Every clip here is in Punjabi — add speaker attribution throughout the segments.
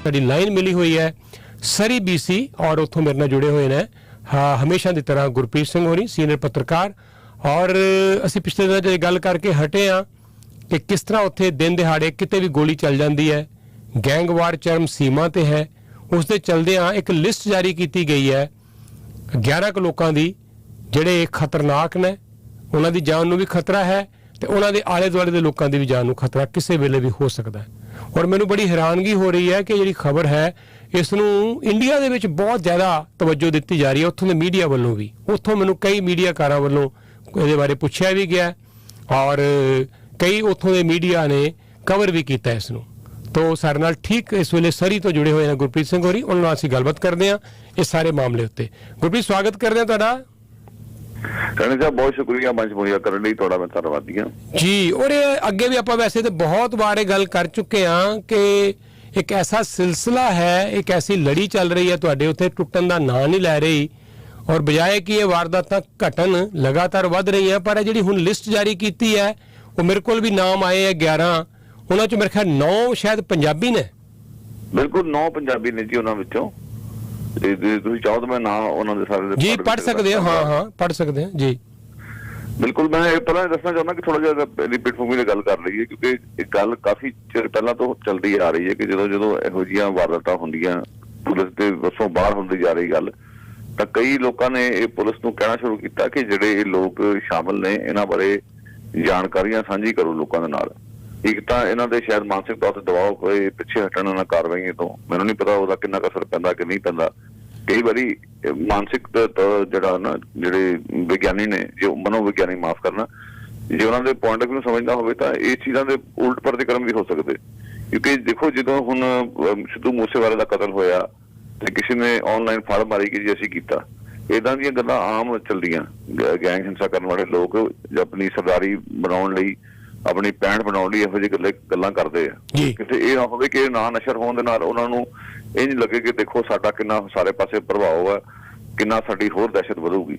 Speaker 1: ਤੁਹਾਡੀ ਲਾਈਨ ਮਿਲੀ ਹੋਈ ਹੈ ਸਰੀ BC और ਉੱਥੋਂ ਮੇਰੇ ਨਾਲ ਜੁੜੇ ਹੋਏ ਨੇ ਹਮੇਸ਼ਾ ਦੀ ਤਰ੍ਹਾਂ ਗੁਰਪ੍ਰੀਤ ਸਿੰਘ ਹੋਣੀ ਸੀਨੀਅਰ ਪੱਤਰਕਾਰ। ਔਰ ਅਸੀਂ ਪਿਛਲੇ ਦਿਨਾਂ 'ਚ ਗੱਲ ਕਰਕੇ ਹਟੇ ਹਾਂ ਕਿ ਕਿਸ ਤਰ੍ਹਾਂ ਉੱਥੇ ਦਿਨ ਦਿਹਾੜੇ ਕਿਤੇ ਵੀ ਗੋਲੀ ਚੱਲ ਜਾਂਦੀ ਹੈ, ਗੈਂਗਵਾਰ ਚਰਮ ਸੀਮਾ ਤੇ ਹੈ। ਉਸ ਦੇ ਚਲਦਿਆਂ ਇੱਕ ਲਿਸਟ ਜਾਰੀ ਕੀਤੀ ਗਈ ਹੈ 11 ਕੁ ਲੋਕਾਂ ਦੀ ਜਿਹੜੇ ਖਤਰਨਾਕ ਨੇ, ਉਹਨਾਂ ਦੀ ਜਾਨ ਨੂੰ ਵੀ ਖਤਰਾ ਹੈ ਤੇ ਉਹਨਾਂ ਦੇ ਆਲੇ ਦੁਆਲੇ ਦੇ ਲੋਕਾਂ ਦੀ ਵੀ ਜਾਨ ਨੂੰ ਖਤਰਾ ਕਿਸੇ ਵੇਲੇ ਵੀ ਹੋ ਸਕਦਾ ਹੈ। ਔਰ ਮੈਨੂੰ ਬੜੀ ਹੈਰਾਨਗੀ ਹੋ ਰਹੀ ਹੈ ਕਿ ਜਿਹੜੀ ਖਬਰ ਹੈ ਇਸ ਨੂੰ ਇੰਡੀਆ ਦੇ ਵਿੱਚ ਬਹੁਤ ਜ਼ਿਆਦਾ ਤਵੱਜੋ ਦਿੱਤੀ ਜਾ ਰਹੀ ਹੈ, ਉੱਥੋਂ ਦੇ ਮੀਡੀਆ ਵੱਲੋਂ ਵੀ। ਉੱਥੋਂ ਮੈਨੂੰ ਕਈ ਮੀਡੀਆਕਾਰਾਂ ਵੱਲੋਂ ਇਹਦੇ ਬਾਰੇ ਪੁੱਛਿਆ ਵੀ ਗਿਆ ਔਰ ਕਈ ਉੱਥੋਂ ਦੇ ਮੀਡੀਆ ਨੇ ਕਵਰ ਵੀ ਕੀਤਾ ਇਸ ਨੂੰ। तो सारे नाल ठीक इस वेले सरी तो जुड़े हुए हैं गुरप्रीत सिंह होरी, उन्होंने असीं गलबात करते हैं इस सारे मामले उत्ते। गुरप्रीत स्वागत करते हैं तुहाडा।
Speaker 2: बहुत शुक्रिया मंच मुहैया करने लई तुहाडा, मैं धन्नवादी हां
Speaker 1: जी। और अगे भी आपां वैसे तो बहुत बार गल कर चुके हैं कि एक ऐसा सिलसिला है, एक ऐसी लड़ी चल रही है तुहाडे उत्थे टुटन दा नां नहीं लै रही और बजाय कि ये वारदातां घटन लगातार वध रही हैं। पर जिहड़ी हुण लिस्ट जारी कीती है वो मेरे कोल भी नाम आए हैं 11, ਉਹਨਾਂ ਚ ਮੇਰੇ ਖਿਆਲ 9 ਸ਼ਾਇਦ ਪੰਜਾਬੀ ਨੇ।
Speaker 2: ਬਿਲਕੁਲ 9 ਪੰਜਾਬੀ ਨੇ ਜੀ ਉਹਨਾਂ ਵਿੱਚੋਂ। ਤੁਸੀਂ ਚਾਹੋ ਤਾਂ ਮੈਂ ਨਾਂ ਉਹਨਾਂ ਦੇ ਸਾਰੇ
Speaker 1: ਜੀ ਪੜ੍ਹ ਸਕਦੇ ਹਾਂ। ਹਾਂ ਪੜ੍ਹ ਸਕਦੇ ਹਾਂ ਜੀ
Speaker 2: ਬਿਲਕੁਲ। ਮੈਂ ਇਹ ਪਹਿਲਾਂ ਦੱਸਣਾ ਚਾਹੁੰਦਾ ਕਿ ਥੋੜਾ ਜਿਹਾ ਰਿਪੀਟ ਫੋਰਮੀ ਦੀ ਗੱਲ ਕਰ ਲਈਏ ਕਿਉਂਕਿ ਇਹ ਗੱਲ ਕਾਫੀ ਚਿਰ ਪਹਿਲਾਂ ਤੋਂ ਚੱਲਦੀ ਆ ਰਹੀ ਹੈ ਕਿ ਜਦੋਂ ਇਹੋ ਜਿਹੀਆਂ ਵਾਰਦਾਤਾਂ ਹੁੰਦੀਆਂ ਪੁਲਿਸ ਦੇ ਵੱਸੋਂ ਬਾਹਰ ਹੁੰਦੀ ਜਾ ਰਹੀ ਗੱਲ, ਤਾਂ ਕਈ ਲੋਕਾਂ ਨੇ ਇਹ ਪੁਲਿਸ ਨੂੰ ਕਹਿਣਾ ਸ਼ੁਰੂ ਕੀਤਾ ਕਿ ਜਿਹੜੇ ਇਹ ਲੋਕ ਸ਼ਾਮਲ ਨੇ ਇਹਨਾਂ ਬਾਰੇ ਜਾਣਕਾਰੀਆਂ ਸਾਂਝੀ ਕਰੋ ਲੋਕਾਂ ਦੇ ਨਾਲ। ਇੱਕ ਤਾਂ ਇਹਨਾਂ ਦੇ ਸ਼ਾਇਦ ਮਾਨਸਿਕ ਤੌਰ ਤੇ ਦਬਾਅ ਹੋਏ ਪਿੱਛੇ ਹਟਣ ਇਹਨਾਂ ਕਾਰਵਾਈਆਂ ਤੋਂ, ਮੈਨੂੰ ਨਹੀਂ ਪਤਾ ਉਹਦਾ ਕਿੰਨਾ ਕੁ ਅਸਰ ਪੈਂਦਾ ਕਿ ਨਹੀਂ ਪੈਂਦਾ। ਕਈ ਵਾਰੀ ਮਾਨਸਿਕ ਜਿਹੜਾ ਨਾ ਜਿਹੜੇ ਵਿਗਿਆਨੀ ਨੇ, ਜੋ ਮਨੋਵਿਗਿਆਨੀ ਮਾਫ ਕਰਨਾ, ਜੇ ਉਹਨਾਂ ਦੇ ਪੁਆਇੰਟ ਆਫ ਵਿਊ ਸਮਝਦਾ ਹੋਵੇ ਤਾਂ ਇਹ ਚੀਜ਼ਾਂ ਦੇ ਉਲਟ ਪ੍ਰਤੀਕਰਮ ਵੀ ਹੋ ਸਕਦੇ। ਕਿਉਂਕਿ ਦੇਖੋ ਜਦੋਂ ਹੁਣ ਸਿੱਧੂ ਮੂਸੇਵਾਲੇ ਦਾ ਕਤਲ ਹੋਇਆ ਤੇ ਕਿਸੇ ਨੇ ਆਨਲਾਈਨ ਫੜ ਮਾਰੀ ਕਿ ਜੀ ਅਸੀਂ ਕੀਤਾ, ਏਦਾਂ ਦੀਆਂ ਗੱਲਾਂ ਆਮ ਚੱਲਦੀਆਂ। ਗੈਂਗ ਹਿੰਸਾ ਕਰਨ ਵਾਲੇ ਲੋਕ ਆਪਣੀ ਸਰਦਾਰੀ ਬਣਾਉਣ ਲਈ, ਆਪਣੀ ਪੈਂਟ ਬਣਾਉਣ ਲਈ ਇਹੋ ਜਿਹੀ ਗੱਲਾਂ ਕਰਦੇ ਆ। ਕਿਤੇ ਇਹ ਨਾ ਹੋਵੇ ਕਿ ਨਾ ਨਸ਼ਰ ਹੋਣ ਦੇ ਨਾਲ ਉਹਨਾਂ ਨੂੰ ਇਹ ਨਹੀਂ ਲੱਗੇ ਕਿ ਦੇਖੋ ਸਾਡਾ ਕਿੰਨਾ ਸਾਰੇ ਪਾਸੇ ਪ੍ਰਭਾਵ ਹੈ, ਕਿੰਨਾ ਸਾਡੀ ਹੋਰ ਦਹਿਸ਼ਤ ਵਧੂਗੀ।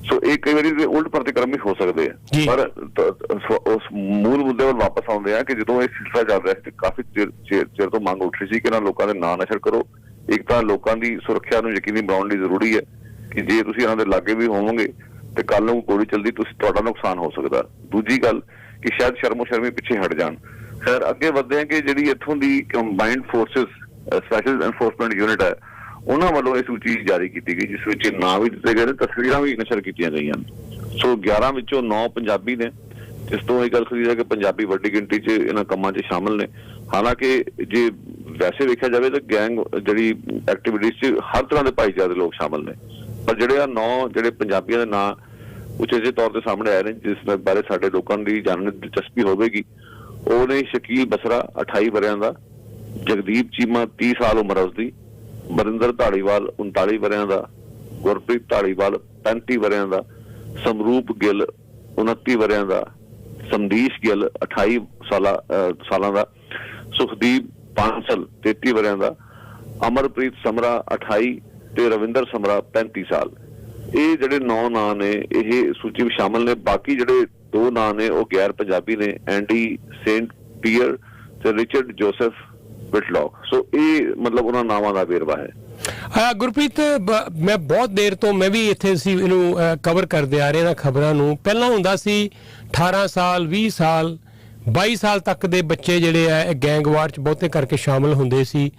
Speaker 2: ਸੋ ਇਹ ਕਈ ਵਾਰੀ ਉਲਟ ਪ੍ਰਤੀਕਰਮ ਵੀ ਹੋ ਸਕਦੇ ਆ। ਪਰ ਉਸ ਮੂਲ ਮੁੱਦੇ ਵੱਲ ਵਾਪਸ ਆਉਂਦੇ ਆ ਕਿ ਜਦੋਂ ਇਹ ਸਿਲਸਿਲਾ ਚੱਲ ਰਿਹਾ ਸੀ ਤੇ ਕਾਫੀ ਚਿਰ ਤੋਂ ਮੰਗ ਉੱਠ ਰਹੀ ਸੀ ਕਿ ਇਹਨਾਂ ਲੋਕਾਂ ਦੇ ਨਾਂ ਨਸ਼ਰ ਕਰੋ। ਇੱਕ ਤਾਂ ਲੋਕਾਂ ਦੀ ਸੁਰੱਖਿਆ ਨੂੰ ਯਕੀਨੀ ਬਣਾਉਣ ਲਈ ਜ਼ਰੂਰੀ ਹੈ ਕਿ ਜੇ ਤੁਸੀਂ ਇਹਨਾਂ ਦੇ ਲਾਗੇ ਵੀ ਹੋਵੋਗੇ ਤੇ ਕੱਲ ਨੂੰ ਗੋਲੀ ਚੱਲਦੀ ਤੁਹਾਡਾ ਨੁਕਸਾਨ ਹੋ ਸਕਦਾ। ਦੂਜੀ ਗੱਲ ਕਿ ਸ਼ਾਇਦ ਸ਼ਰਮੋ ਸ਼ਰਮੀ ਪਿੱਛੇ ਹਟ ਜਾਣ। ਖੈਰ ਅੱਗੇ ਵਧਦੇ ਆ ਕਿ ਜਿਹੜੀ ਇੱਥੋਂ ਦੀ combined forces special enforcement unit ਹੈ, ਉਹਨਾਂ ਵੱਲੋਂ ਇਹ ਸੂਚੀ ਜਾਰੀ ਕੀਤੀ ਗਈ ਜਿਸ ਵਿੱਚ ਨਾਂ ਵੀ ਦਿੱਤੇ ਗਏ, ਤਸਵੀਰਾਂ ਵੀ ਨਸ਼ਰ ਕੀਤੀਆਂ ਗਈਆਂ। ਸੋ 11 ਵਿੱਚੋਂ 9 ਪੰਜਾਬੀ ਨੇ, ਜਿਸ ਤੋਂ ਇਹ ਗੱਲ ਸਹੀ ਹੈ ਕਿ ਪੰਜਾਬੀ ਵੱਡੀ ਗਿਣਤੀ 'ਚ ਇਹਨਾਂ ਕੰਮਾਂ 'ਚ ਸ਼ਾਮਲ ਨੇ। ਹਾਲਾਂਕਿ ਜੇ ਵੈਸੇ ਵੇਖਿਆ ਜਾਵੇ ਤਾਂ ਗੈਂਗ ਜਿਹੜੀ ਐਕਟੀਵਿਟੀਜ਼ 'ਚ ਹਰ ਤਰ੍ਹਾਂ ਦੇ ਭਾਈਚਾਰੇ ਦੇ ਲੋਕ ਸ਼ਾਮਲ ਨੇ। ਪਰ ਜਿਹੜੇ 9 ਜਿਹੜੇ ਪੰਜਾਬੀਆਂ ਦੇ ਨਾਂ ਉਚੇਚੇ ਤੌਰ ਤੇ ਸਾਹਮਣੇ ਆਏ ਨੇ, ਜਿਸ ਬਾਰੇ ਸਾਡੇ ਲੋਕਾਂ ਦੀ ਜਾਣਨ ਦੀ ਦਿਲਚਸਪੀ ਹੋਵੇਗੀ, ਉਹ ਨੇ ਸ਼ਕੀਲ ਬਸਰਾ 28 ਵਰਿਆਂ ਦਾ, ਜਗਦੀਪ ਚੀਮਾ 30 ਸਾਲ ਉਮਰ ਉਸਦੀ, ਬਰਿੰਦਰ ਧਾਲੀਵਾਲ 39 ਵਰਿਆਂ ਦਾ, ਗੁਰਪ੍ਰੀਤ ਧਾਲੀਵਾਲ 35 ਵਰਿਆਂ ਦਾ, ਸਮਰੂਪ ਗਿੱਲ 29 ਵਰਿਆਂ ਦਾ, ਸੰਦੀਸ਼ ਗਿੱਲ 28 ਸਾਲਾਂ ਦਾ, ਸੁਖਦੀਪ ਬਾਂਸਲ 33 ਵਰਿਆਂ ਦਾ, ਅਮਰਪ੍ਰੀਤ ਸਮਰਾ 28 ਤੇ ਰਵਿੰਦਰ ਸਮਰਾ 35 ਸਾਲ। ਇਹ ਜਿਹੜੇ 9 ਨਾਂ ਨੇ ਇਹ ਸੂਚੀ ਵਿੱਚ ਸ਼ਾਮਲ ਨੇ। ਬਾਕੀ ਜਿਹੜੇ 2 ਨਾਂ ਨੇ ਉਹ ਗੈਰ ਪੰਜਾਬੀ ਨੇ, ਐਂਡੀ ਸੇਂਟ ਪੀਅਰ ਤੇ ਰਿਚਰਡ ਜੋਸਫ ਵਿਟਲੌਕ। ਸੋ ਇਹ ਮਤਲਬ ਉਹਨਾਂ ਨਾਵਾਂ ਦਾ ਵੇਰਵਾ ਹੈ।
Speaker 1: ਗੁਰਪ੍ਰੀਤ, ਮੈਂ ਬਹੁਤ ਦੇਰ ਤੋਂ ਮੈਂ ਵੀ ਇੱਥੇ ਸੀ ਇਹਨੂੰ ਕਵਰ ਕਰਦੇ ਆ ਰਹੇ ਨਾ ਖਬਰਾਂ ਨੂੰ। ਪਹਿਲਾਂ ਹੁੰਦਾ ਸੀ 18 ਸਾਲ 20 ਸਾਲ 22 ਸਾਲ ਤੱਕ ਦੇ ਬੱਚੇ ਜਿਹੜੇ ਆ ਇਹ ਗੈਂਗਵਾਰ 'ਚ ਬਹੁਤੇ ਕਰਕੇ ਸ਼ਾਮਲ ਹੁੰਦੇ ਸੀ।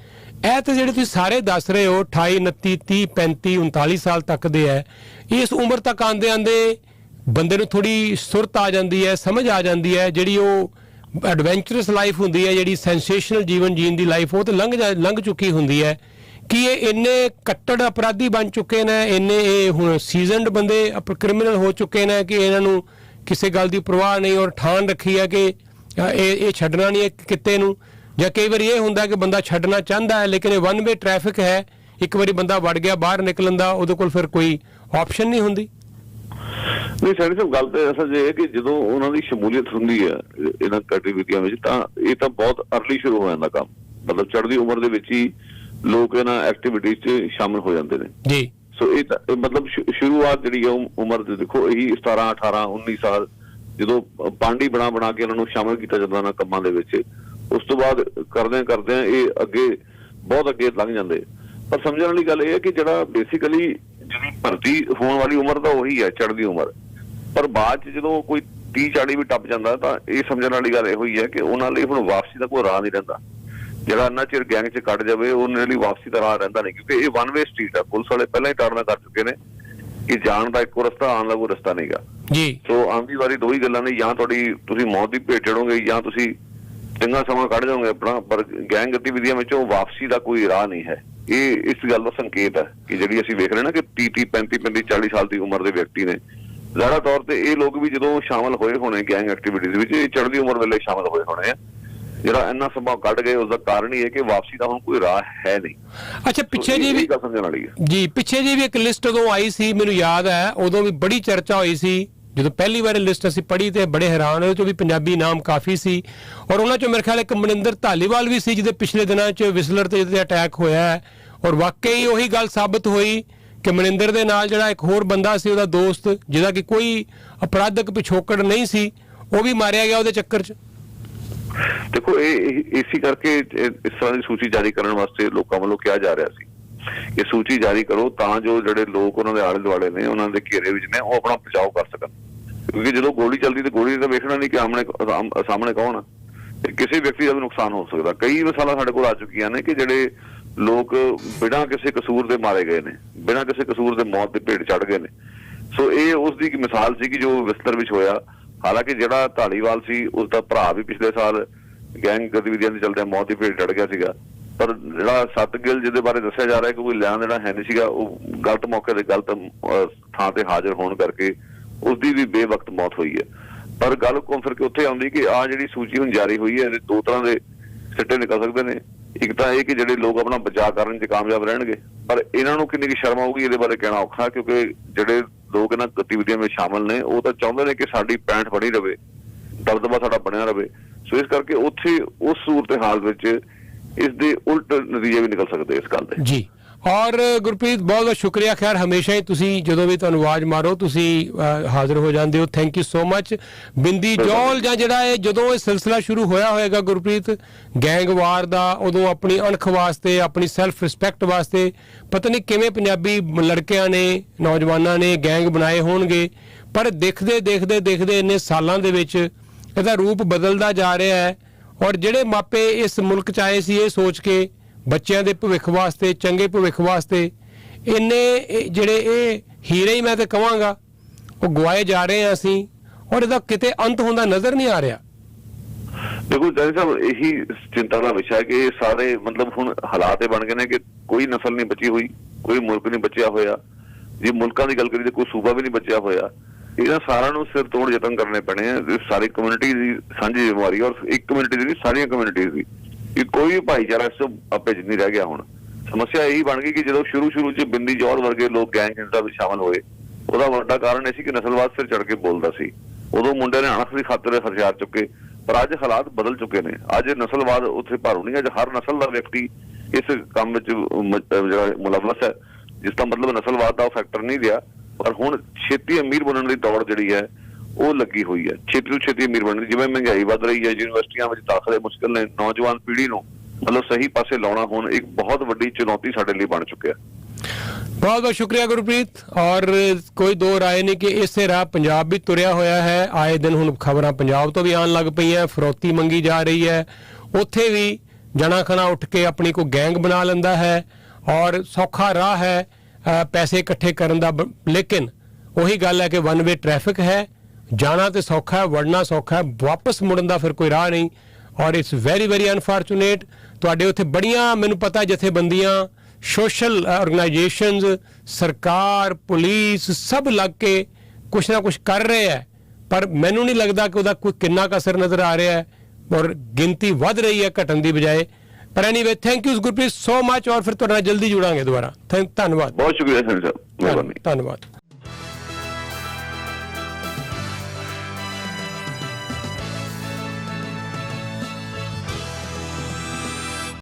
Speaker 1: ਇਹ ਤਾਂ ਜਿਹੜੇ ਤੁਸੀਂ ਸਾਰੇ ਦੱਸ ਰਹੇ ਹੋ 28 29 30 35 39 ਸਾਲ ਤੱਕ ਦੇ ਹੈ, ਇਸ ਉਮਰ ਤੱਕ ਆਉਂਦੇ ਆਉਂਦੇ ਬੰਦੇ ਨੂੰ ਥੋੜ੍ਹੀ ਸੁਰਤ ਆ ਜਾਂਦੀ ਹੈ, ਸਮਝ ਆ ਜਾਂਦੀ ਹੈ। ਜਿਹੜੀ ਉਹ ਐਡਵੈਂਚਰਸ ਲਾਈਫ ਹੁੰਦੀ ਹੈ, ਜਿਹੜੀ ਸੈਂਸੇਸ਼ਨਲ ਜੀਵਨ ਜੀਣ ਦੀ ਲਾਈਫ, ਉਹ ਤਾਂ ਲੰਘ ਚੁੱਕੀ ਹੁੰਦੀ ਹੈ। ਕਿ ਇਹ ਇੰਨੇ ਕੱਟੜ ਅਪਰਾਧੀ ਬਣ ਚੁੱਕੇ ਨੇ, ਇੰਨੇ ਇਹ ਹੁਣ ਸੀਜ਼ਨਡ ਬੰਦੇ ਕ੍ਰਿਮੀਨਲ ਹੋ ਚੁੱਕੇ ਨੇ ਕਿ ਇਹਨਾਂ ਨੂੰ ਕਿਸੇ ਗੱਲ ਦੀ ਪਰਵਾਹ ਨਹੀਂ ਔਰ ਠਾਣ ਰੱਖੀ ਹੈ ਕਿ ਇਹ ਛੱਡਣਾ ਨਹੀਂ ਕਿਤੇ ਨੂੰ। ਜਾਂ ਕਈ ਵਾਰੀ ਇਹ ਹੁੰਦਾ ਕਿ ਬੰਦਾ ਛੱਡਣਾ ਚਾਹੁੰਦਾ ਹੈ ਲੇਕਿਨ ਇਹ ਵਨ ਵੇ ਟ੍ਰੈਫਿਕ ਹੈ, ਇੱਕ ਵਾਰੀ ਬੰਦਾ ਵੜ ਗਿਆ ਬਾਹਰ ਨਿਕਲਣ ਦਾ ਉਹਦੇ ਕੋਲ ਫਿਰ ਕੋਈ ਆਪਸ਼ਨ ਨਹੀਂ ਹੁੰਦੀ।
Speaker 2: ਨਹੀਂ ਸਰ ਸਾਹਿਬ, ਗੱਲ ਤਾਂ ਅਸਲ ਇਹ ਹੈ ਕਿ ਜਦੋਂ ਉਹਨਾਂ ਦੀ ਸ਼ਮੂਲੀਅਤ ਹੁੰਦੀ ਹੈ ਇਹਨਾਂ ਗਤੀਵਿਧੀਆਂ ਵਿੱਚ ਤਾਂ ਇਹ ਤਾਂ ਬਹੁਤ ਅਰਲੀ ਸ਼ੁਰੂ ਹੋ ਜਾਂਦਾ ਕੰਮ। ਮਤਲਬ ਚੜ੍ਹਦੀ ਉਮਰ ਦੇ ਵਿੱਚ ਹੀ ਲੋਕ ਇਹਨਾਂ ਐਕਟੀਵਿਟੀਜ਼ 'ਚ ਸ਼ਾਮਿਲ ਹੋ ਜਾਂਦੇ ਨੇ ਜੀ। ਸੋ ਇਹ ਤਾਂ ਮਤਲਬ ਸ਼ੁਰੂਆਤ ਜਿਹੜੀ ਹੈ ਉਮਰ ਦੇ ਦੇਖੋ ਇਹੀ 17 18 19 ਸਾਲ ਜਦੋਂ ਪਾਂਡੀ ਬਣਾ ਕੇ ਇਹਨਾਂ ਨੂੰ ਸ਼ਾਮਿਲ ਕੀਤਾ ਜਾਂਦਾ ਨਾ ਕੰਮਾਂ ਦੇ ਵਿੱਚ। ਉਸ ਤੋਂ ਬਾਅਦ ਕਰਦਿਆਂ ਇਹ ਅੱਗੇ ਬਹੁਤ ਅੱਗੇ ਲੰਘ ਜਾਂਦੇ। ਪਰ ਸਮਝਣ ਵਾਲੀ ਗੱਲ ਇਹ ਹੈ ਕਿ ਜਿਹੜਾ ਬੇਸਿਕਲੀ ਜਿਹੜੀ ਭਰਤੀ ਹੋਣ ਵਾਲੀ ਉਮਰ ਤਾਂ ਉਹੀ ਹੈ, ਚੜ੍ਹਦੀ ਉਮਰ, ਪਰ ਬਾਅਦ ਚ ਜਦੋਂ ਕੋਈ 30-40 ਵੀ ਟੱਪ ਜਾਂਦਾ ਤਾਂ ਇਹ ਸਮਝਣ ਵਾਲੀ ਗੱਲ ਇਹੋ ਹੀ ਹੈ ਕਿ ਉਹਨਾਂ ਲਈ ਹੁਣ ਵਾਪਸੀ ਦਾ ਕੋਈ ਰਾਹ ਨਹੀਂ ਰਹਿੰਦਾ। ਜਿਹੜਾ ਇੰਨਾ ਚਿਰ ਗੈਂਗ 'ਚ ਕੱਢ ਜਾਵੇ ਉਹਨਾਂ ਲਈ ਵਾਪਸੀ ਦਾ ਰਾਹ ਰਹਿੰਦਾ ਨਹੀਂ, ਕਿਉਂਕਿ ਇਹ ਵਨ ਵੇ ਸਟਰੀਟ ਹੈ। ਪੁਲਿਸ ਵਾਲੇ ਪਹਿਲਾਂ ਹੀ ਟਾਰਨਾ ਕਰ ਚੁੱਕੇ ਨੇ ਕਿ ਜਾਣ ਦਾ ਇੱਕੋ ਰਸਤਾ, ਆਉਣ ਦਾ ਕੋਈ ਰਸਤਾ ਨਹੀਂਗਾ
Speaker 1: ਜੀ। ਸੋ
Speaker 2: ਆਉਂਦੀ ਵਾਰੀ ਦੋ ਹੀ ਗੱਲਾਂ ਨੇ, ਜਾਂ ਤੁਸੀਂ ਮੌਤ ਦੀ ਭੇਟ ਚੜੋਗੇ ਜਾਂ ਤੁਸੀਂ ਚੰਗਾ ਸਮਾਂ ਕੱਢ ਜਾਓਗੇ ਆਪਣਾ, ਪਰ ਗੈਂਗ ਗਤੀਵਿਧੀਆਂ ਵਿੱਚੋਂ ਵਾਪਸੀ ਦਾ ਕੋਈ ਰਾਹ ਨਹੀਂ ਹੈ। ਇਹ ਇਸ ਗੱਲ ਦਾ ਸੰਕੇਤ ਹੈ ਕਿ ਜਿਹੜੀ ਅਸੀਂ ਵੇਖ ਰਹੇ ਨਾ ਕਿ 30, 35, 40 ਸਾਲ ਦੀ ਉਮਰ ਦੇ ਵਿਅਕਤੀ ਨੇ, ਜ਼ਿਆਦਾ ਤੌਰ ਤੇ ਇਹ ਲੋਕ ਵੀ ਜਦੋਂ ਸ਼ਾਮਲ ਹੋਏ ਹੋਣੇ ਗੈਂਗ ਐਕਟੀਵਿਟੀਜ਼ ਵਿੱਚ, ਇਹ ਚੜ੍ਹਦੀ ਉਮਰ ਵੇਲੇ ਸ਼ਾਮਲ ਹੋਏ ਹੋਣੇ ਆ। ਜਿਹੜਾ ਇੰਨਾ ਸਮਾਂ ਕੱਢ ਗਏ ਉਸ ਦਾ ਕਾਰਨ ਹੀ ਹੈ ਕਿ ਵਾਪਸੀ ਦਾ ਹੁਣ ਕੋਈ ਰਾਹ ਹੈ ਨਹੀਂ।
Speaker 1: ਅੱਛਾ, ਪਿੱਛੇ ਜੀ ਵੀ
Speaker 2: ਸਮਝਣ ਵਾਲੀ ਹੈ
Speaker 1: ਜੀ, ਪਿੱਛੇ ਜੀ ਵੀ ਇੱਕ ਲਿਸਟ ਉਦੋਂ ਆਈ ਸੀ, ਮੈਨੂੰ ਯਾਦ ਹੈ, ਉਦੋਂ ਵੀ ਬੜੀ ਚਰਚਾ ਹੋਈ ਸੀ ਜਦੋਂ ਪਹਿਲੀ ਵਾਰ ਲਿਸਟ ਅਸੀਂ ਪੜ੍ਹੀ ਤੇ ਬੜੇ ਹੈਰਾਨ ਹੋਏ। ਚੋਂ ਵੀ ਪੰਜਾਬੀ ਨਾਮ ਕਾਫੀ ਸੀ, ਔਰ ਉਹਨਾਂ ਚੋਂ ਮੇਰੇ ਖਿਆਲ ਇੱਕ ਮਨਿੰਦਰ ਧਾਲੀਵਾਲ ਵੀ ਸੀ ਜਿਹਦੇ ਪਿਛਲੇ ਦਿਨਾਂ 'ਚ ਵਿਸਲਰ ਤੇ ਜਿਹਦੇ ਅਟੈਕ ਹੋਇਆ ਹੈ, ਔਰ ਵਾਕਈ ਉਹੀ ਗੱਲ ਸਾਬਤ ਹੋਈ ਕਿ ਮਨਿੰਦਰ ਦੇ ਨਾਲ ਜਿਹੜਾ ਇੱਕ ਹੋਰ ਬੰਦਾ ਸੀ, ਉਹਦਾ ਦੋਸਤ, ਜਿਹਦਾ ਕਿ ਕੋਈ ਅਪਰਾਧਕ ਪਿਛੋਕੜ ਨਹੀਂ ਸੀ, ਉਹ ਵੀ ਮਾਰਿਆ ਗਿਆ ਉਹਦੇ ਚੱਕਰ 'ਚ।
Speaker 2: ਦੇਖੋ ਇਹ ਇਸੇ ਕਰਕੇ ਇਸ ਤਰ੍ਹਾਂ ਦੀ ਸੂਚੀ ਜਾਰੀ ਕਰਨ ਵਾਸਤੇ ਲੋਕਾਂ ਵੱਲੋਂ ਕਿਹਾ ਜਾ ਰਿਹਾ ਸੀ ਕਿ ਸੂਚੀ ਜਾਰੀ ਕਰੋ ਤਾਂ ਜੋ ਜਿਹੜੇ ਲੋਕ ਉਹਨਾਂ ਦੇ ਆਲੇ ਦੁਆਲੇ ਨੇ, ਉਹਨਾਂ ਦੇ ਘੇਰੇ ਵਿੱਚ ਨੇ, ਉਹ ਆਪਣਾ ਬਚਾਓ ਕਰ ਸਕਣ। ਕਿਉਂਕਿ ਜਦੋਂ ਗੋਲੀ ਚੱਲਦੀ ਤੇ ਗੋਲੀ ਤਾਂ ਵੇਖਣਾ ਨਹੀਂ ਕਿ ਸਾਹਮਣੇ ਕੌਣ ਆ, ਕਿਸੇ ਵਿਅਕਤੀ ਦਾ ਵੀ ਨੁਕਸਾਨ ਹੋ ਸਕਦਾ। ਕਈ ਮਿਸਾਲਾਂ ਸਾਡੇ ਕੋਲ ਆ ਚੁੱਕੀਆਂ ਨੇ ਕਿ ਜਿਹੜੇ ਲੋਕ ਬਿਨਾਂ ਕਿਸੇ ਕਸੂਰ ਦੇ ਮਾਰੇ ਗਏ ਨੇ, ਬਿਨਾਂ ਕਿਸੇ ਕਸੂਰ ਦੇ ਮੌਤ ਦੇ ਭੇਟ ਚੜ੍ਹ ਗਏ ਨੇ। ਸੋ ਇਹ ਉਸ ਦੀ ਇੱਕ ਮਿਸਾਲ ਸੀ ਕਿ ਜੋ ਵਿਸਤਰ ਵਿੱਚ ਹੋਇਆ। ਹਾਲਾਂਕਿ ਜਿਹੜਾ ਧਾਲੀਵਾਲ ਸੀ ਉਸ ਦਾ ਭਰਾ ਵੀ ਪਿਛਲੇ ਸਾਲ ਗੈਂਗ ਗਤੀਵਿਧੀਆਂ ਦੇ ਚਲਦਿਆਂ ਮੌਤ ਦੀ ਭੇਟ ਚੜ੍ਹ ਗਿਆ ਸੀਗਾ, ਪਰ ਜਿਹੜਾ ਸਤਗਿਲ ਜਿਹਦੇ ਬਾਰੇ ਦੱਸਿਆ ਜਾ ਰਿਹਾ ਕਿ ਕੋਈ ਲੈਣ ਦੇਣਾ ਹੈ ਨਹੀਂ ਸੀਗਾ, ਉਹ ਗਲਤ ਮੌਕੇ ਤੇ ਗਲਤ ਥਾਂ ਤੇ ਹਾਜ਼ਰ ਹੋਣ ਕਰਕੇ ਉਸਦੀ ਵੀ ਬੇਵਕਤ ਮੌਤ ਹੋਈ ਹੈ। ਪਰ ਗੱਲ ਘੁੰਮ ਫਿਰ ਕੇ ਉੱਥੇ ਆਉਂਦੀ ਕਿ ਆਹ ਜਿਹੜੀ ਸੂਚੀ ਹੁਣ ਜਾਰੀ ਹੋਈ ਹੈ, ਇਹਦੇ ਦੋ ਤਰ੍ਹਾਂ ਦੇ ਸਿੱਟੇ ਨਿਕਲ ਸਕਦੇ ਨੇ। ਇੱਕ ਤਾਂ ਇਹ ਕਿ ਜਿਹੜੇ ਲੋਕ ਆਪਣਾ ਬਚਾਅ ਕਰਨ 'ਚ ਕਾਮਯਾਬ ਰਹਿਣਗੇ, ਪਰ ਇਹਨਾਂ ਨੂੰ ਕਿੰਨੀ ਕੁ ਸ਼ਰਮ ਆਊਗੀ ਇਹਦੇ ਬਾਰੇ ਕਹਿਣਾ ਔਖਾ, ਕਿਉਂਕਿ ਜਿਹੜੇ ਲੋਕ ਇਹਨਾਂ ਗਤੀਵਿਧੀਆਂ ਵਿੱਚ ਸ਼ਾਮਲ ਨੇ ਉਹ ਤਾਂ ਚਾਹੁੰਦੇ ਨੇ ਕਿ ਸਾਡੀ ਪੈਂਠ ਬਣੀ ਰਵੇ, ਦਬਦਬਾ ਸਾਡਾ ਬਣਿਆ ਰਵੇ। ਸੋ ਇਸ ਕਰਕੇ ਉੱਥੇ ਉਸ ਸੂਰਤ ਹਾਲ ਵਿੱਚ ਇਸ ਦੇ ਉਲਟ ਨਤੀਜੇ ਵੀ ਨਿਕਲ ਸਕਦੇ ਇਸ ਗੱਲ ਦੇ
Speaker 1: ਜੀ। ਔਰ ਗੁਰਪ੍ਰੀਤ, ਬਹੁਤ ਬਹੁਤ ਸ਼ੁਕਰੀਆ। ਖੈਰ ਹਮੇਸ਼ਾ ਹੀ ਤੁਸੀਂ ਜਦੋਂ ਵੀ ਤੁਹਾਨੂੰ ਆਵਾਜ਼ ਮਾਰੋ ਤੁਸੀਂ ਹਾਜ਼ਰ ਹੋ ਜਾਂਦੇ ਹੋ, ਥੈਂਕ ਯੂ ਸੋ ਮਚ। ਬਿੰਦੀ ਜੌਲ ਜਾਂ ਜਿਹੜਾ ਇਹ ਜਦੋਂ ਇਹ ਸਿਲਸਿਲਾ ਸ਼ੁਰੂ ਹੋਇਆ ਹੋਏਗਾ ਗੁਰਪ੍ਰੀਤ ਗੈਂਗਵਾਰ ਦਾ, ਉਦੋਂ ਆਪਣੀ ਅਣਖ ਵਾਸਤੇ, ਆਪਣੀ ਸੈਲਫ ਰਿਸਪੈਕਟ ਵਾਸਤੇ ਪਤਾ ਨਹੀਂ ਕਿਵੇਂ ਪੰਜਾਬੀ ਲੜਕਿਆਂ ਨੇ, ਨੌਜਵਾਨਾਂ ਨੇ ਗੈਂਗ ਬਣਾਏ ਹੋਣਗੇ, ਪਰ ਦੇਖਦੇ ਇੰਨੇ ਸਾਲਾਂ ਦੇ ਵਿੱਚ ਇਹਦਾ ਰੂਪ ਬਦਲਦਾ ਜਾ ਰਿਹਾ ਹੈ। ਔਰ ਜਿਹੜੇ ਮਾਪੇ ਇਸ ਮੁਲਕ 'ਚ ਆਏ ਸੀ ਇਹ ਸੋਚ ਕੇ ਬੱਚਿਆਂ ਦੇ ਭਵਿੱਖ ਵਾਸਤੇ, ਚੰਗੇ ਭਵਿੱਖ ਵਾਸਤੇ, ਇੰਨੇ ਜਿਹੜੇ ਇਹ ਹੀਰੇ ਹੀ ਮੈਂ ਤੇ ਕਹਾਂਗਾ ਉਹ ਗਵਾਏ ਜਾ ਰਹੇ ਹਾਂ ਅਸੀਂ, ਔਰ ਇਹਦਾ ਕਿਤੇ ਅੰਤ ਹੁੰਦਾ ਨਜ਼ਰ ਨਹੀਂ ਆ ਰਿਹਾ।
Speaker 2: ਦੇਖੋ ਜੈਨ ਸਾਹਿਬ, ਇਹੀ ਚਿੰਤਾ ਦਾ ਵਿਸ਼ਾ ਹੈ ਕਿ ਇਹ ਸਾਰੇ ਮਤਲਬ ਹੁਣ ਹਾਲਾਤ ਇਹ ਬਣ ਗਏ ਨੇ ਕਿ ਕੋਈ ਨਸਲ ਨਹੀਂ ਬਚੀ ਹੋਈ, ਕੋਈ ਮੁਲਕ ਨਹੀਂ ਬਚਿਆ ਹੋਇਆ। ਜੇ ਮੁਲਕਾਂ ਦੀ ਗੱਲ ਕਰੀਏ ਤਾਂ ਕੋਈ ਸੂਬਾ ਵੀ ਨਹੀਂ ਬਚਿਆ ਹੋਇਆ। ਇਹਨਾਂ ਸਾਰਿਆਂ ਨੂੰ ਸਿਰ ਤੋੜ ਯਤਨ ਕਰਨੇ ਪੈਣੇ ਆ। ਸਾਰੀ ਕਮਿਊਨਿਟੀ ਦੀ ਸਾਂਝੀ ਜ਼ਿੰਮੇਵਾਰੀ, ਔਰ ਇੱਕ ਕਮਿਊਨਿਟੀ ਦੀ ਨਹੀਂ, ਸਾਰੀਆਂ ਕਮਿਊਨਿਟੀਜ਼ ਦੀ, ਕਿ ਕੋਈ ਵੀ ਭਾਈਚਾਰਾ ਇਸ ਤੋਂ ਆਪੇ ਨਹੀਂ ਰਹਿ ਗਿਆ। ਹੁਣ ਸਮੱਸਿਆ ਇਹੀ ਬਣ ਗਈ ਕਿ ਜਦੋਂ ਸ਼ੁਰੂ 'ਚ ਬਿੰਦੀ ਜੌਲ ਵਰਗੇ ਲੋਕ ਗੈਂਗ ਹਿੰਸਾ ਵਿੱਚ ਸ਼ਾਮਲ ਹੋਏ, ਉਹਦਾ ਵੱਡਾ ਕਾਰਨ ਇਹ ਸੀ ਕਿ ਨਸਲਵਾਦ ਸਿਰ ਚੜ ਕੇ ਬੋਲਦਾ ਸੀ। ਉਦੋਂ ਮੁੰਡੇ ਨੇ ਅਣਖ ਦੀ ਖਾਤਰ ਹਥਿਆਰ ਚੁੱਕੇ, ਪਰ ਅੱਜ ਹਾਲਾਤ ਬਦਲ ਚੁੱਕੇ ਨੇ। ਅੱਜ ਨਸਲਵਾਦ ਉੱਥੇ ਭਾਰੂ ਨਹੀਂ, ਅੱਜ ਹਰ ਨਸਲ ਦਾ ਵਿਅਕਤੀ ਇਸ ਕੰਮ ਵਿੱਚ ਜਿਹੜਾ ਮੁਲਵਸ ਹੈ, ਜਿਸ ਦਾ ਮਤਲਬ ਨਸਲਵਾਦ ਦਾ ਉਹ ਫੈਕਟਰ ਨਹੀਂ ਰਿਹਾ। ਪਰ ਹੁਣ ਛੇਤੀ ਅਮੀਰ ਬਣਨ ਦੀ ਦੌੜ ਜਿਹੜੀ ਹੈ ਉਹ ਲੱਗੀ ਹੋਈ ਹੈ, ਛੇਤੀ ਤੋਂ ਛੇਤੀ ਅਮੀਰ ਬਣਨ ਦੀ। ਜਿਵੇਂ ਮਹਿੰਗਾਈ ਵੱਧ ਰਹੀ ਹੈ, ਯੂਨੀਵਰਸਿਟੀਆਂ ਵਿੱਚ ਦਾਖਲੇ ਮੁਸ਼ਕਿਲ ਨੇ, ਨੌਜਵਾਨ ਪੀੜ੍ਹੀ ਨੂੰ ਮਤਲਬ ਸਹੀ ਪਾਸੇ ਲਾਉਣਾ ਹੁਣ ਇੱਕ ਬਹੁਤ ਵੱਡੀ ਚੁਣੌਤੀ ਸਾਡੇ ਲਈ ਬਣ ਚੁੱਕਿਆ।
Speaker 1: ਬਹੁਤ ਬਹੁਤ ਸ਼ੁਕਰੀਆ ਗੁਰਪ੍ਰੀਤ। ਔਰ ਕੋਈ ਦੋ ਰਾਏ ਨਹੀਂ ਕਿ ਇਸੇ ਰਾਹ ਪੰਜਾਬ ਵੀ ਤੁਰਿਆ ਹੋਇਆ ਹੈ। ਆਏ ਦਿਨ ਹੁਣ ਖਬਰਾਂ ਪੰਜਾਬ ਤੋਂ ਵੀ ਆਉਣ ਲੱਗ ਪਈਆਂ, ਫਰੋਤੀ ਮੰਗੀ ਜਾ ਰਹੀ ਹੈ, ਉੱਥੇ ਵੀ ਜਣਾ ਖਣਾ ਉੱਠ ਕੇ ਆਪਣੀ ਕੋਈ ਗੈਂਗ ਬਣਾ ਲੈਂਦਾ ਹੈ, ਔਰ ਸੌਖਾ ਰਾਹ ਹੈ ਪੈਸੇ ਇਕੱਠੇ ਕਰਨ ਦਾ। ਲੇਕਿਨ ਉਹੀ ਗੱਲ ਹੈ ਕਿ ਵਨ ਵੇ ਟ੍ਰੈਫਿਕ ਹੈ, ਜਾਣਾ ਤੇ ਸੌਖਾ ਹੈ, ਵੜਨਾ ਸੌਖਾ ਹੈ, ਵਾਪਸ ਮੁੜਨ ਦਾ ਫਿਰ ਕੋਈ ਰਾਹ ਨਹੀਂ। ਔਰ ਇਟਸ ਵੈਰੀ ਵੈਰੀ ਅਨਫੋਰਚੂਨੇਟ। ਤੁਹਾਡੇ ਉੱਥੇ ਬੜੀਆਂ ਮੈਨੂੰ ਪਤਾ ਜਥੇਬੰਦੀਆਂ, ਸੋਸ਼ਲ ਆਰਗੇਨਾਈਜੇਸ਼ਨਸ, ਸਰਕਾਰ, ਪੁਲਿਸ ਸਭ ਲੱਗ ਕੇ ਕੁਛ ਨਾ ਕੁਛ ਕਰ ਰਹੇ ਹੈ, ਪਰ ਮੈਨੂੰ ਨਹੀਂ ਲੱਗਦਾ ਕਿ ਉਹਦਾ ਕੋਈ ਕਿੰਨਾ ਕੁ ਅਸਰ ਨਜ਼ਰ ਆ ਰਿਹਾ ਹੈ, ਔਰ ਗਿਣਤੀ ਵੱਧ ਰਹੀ ਹੈ ਘਟਣ ਦੀ ਬਜਾਏ। ਪਰ anyway thank you Gurpreet so much, ਔਰ ਫਿਰ ਤੁਹਾਡੇ ਨਾਲ ਜਲਦੀ ਜੁੜਾਂਗੇ ਦੁਬਾਰਾ। ਧੰਨਵਾਦ,
Speaker 2: ਬਹੁਤ ਸ਼ੁਕਰੀਆ ਸਰ ਸਾਹਿਬ, ਮਿਹਰਬਾਨੀ,
Speaker 1: ਧੰਨਵਾਦ।